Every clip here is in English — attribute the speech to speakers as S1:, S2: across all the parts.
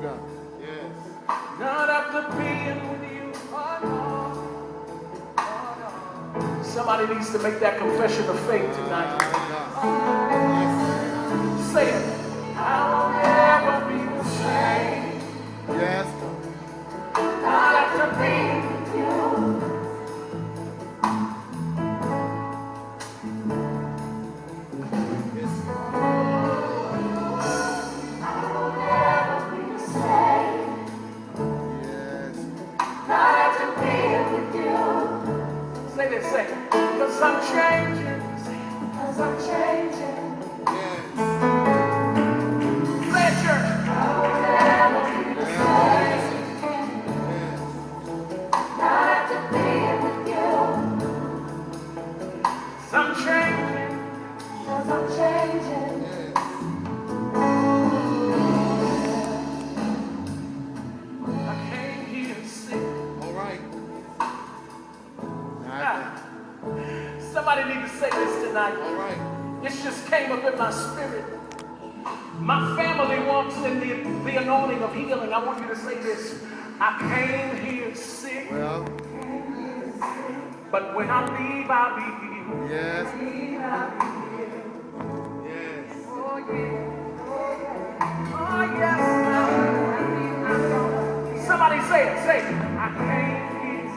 S1: God. Yes.
S2: Not after being with you. Oh, no. Somebody needs to make that confession of faith tonight. Say it. I will never be the same.
S1: Yes.
S2: Not after being with you. Say this, say, cause I'm changing. Cause I'm changing.
S1: Yes.
S2: Say it, church. I will never be the same.
S1: Yes.
S2: Not after being with you. Cause I'm changing. Cause I'm changing.
S1: Yes.
S2: I came here sick.
S1: All right.
S2: Somebody need to say this tonight.
S1: All right.
S2: This just came up in my spirit. My family walks in the anointing of healing. I want you to say this. I came here sick.
S1: Well.
S2: But when I leave, I'll be healed.
S1: Yes.
S2: Yes. Oh, yeah. Oh, yes. Somebody say it. Say it. I came here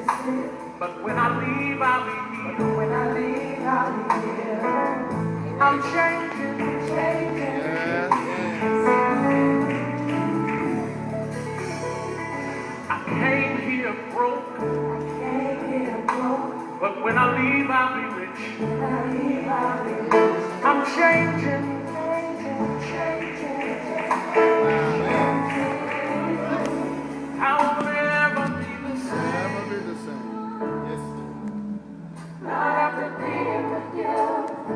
S2: sick. But when I leave, I'll be healed. When I leave, I'll be healed. I'm changing, changing.
S1: Yes.
S2: I came here broke. But when I leave, I'll be rich. I'm changing, changing. I'll never be the same.
S1: Never be the same. Yes.
S2: Not after being with you.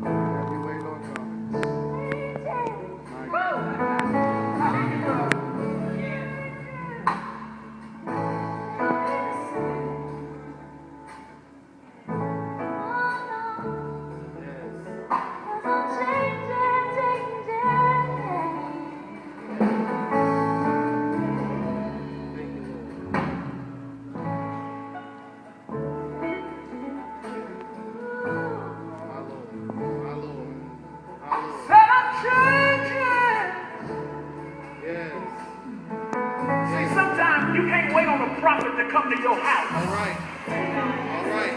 S1: Have you wait on God? My God.
S2: Said I'm changing.
S1: Yes.
S2: See, sometimes you can't wait on a prophet to come to your house.
S1: All right. All right.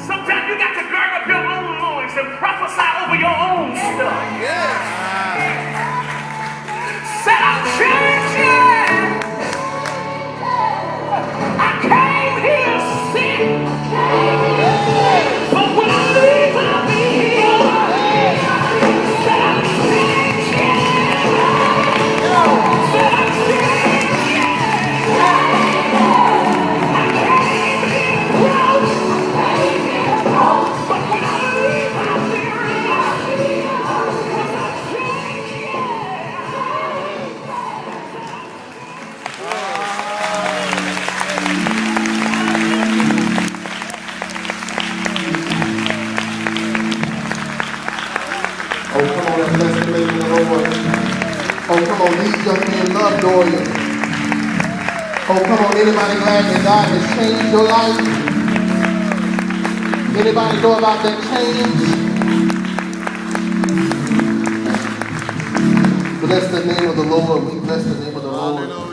S2: Sometimes you got to gird up your own loins and prophesy over your own stuff.
S1: Yes.
S2: Said I'm changing. I came here sick. But when I leave, I'll be healed. Said I'm changing. Said I'm changing. I came here broke. But when I leave, I'll be healed. Cause I'm changing.
S3: Oh, come on and bless the name of the Lord. Oh, come on, these young men love Dorian. Oh, come on, anybody glad that God has changed your life? Anybody know about that change? Bless the name of the Lord. We bless the name of the Lord.
S1: Hallelujah.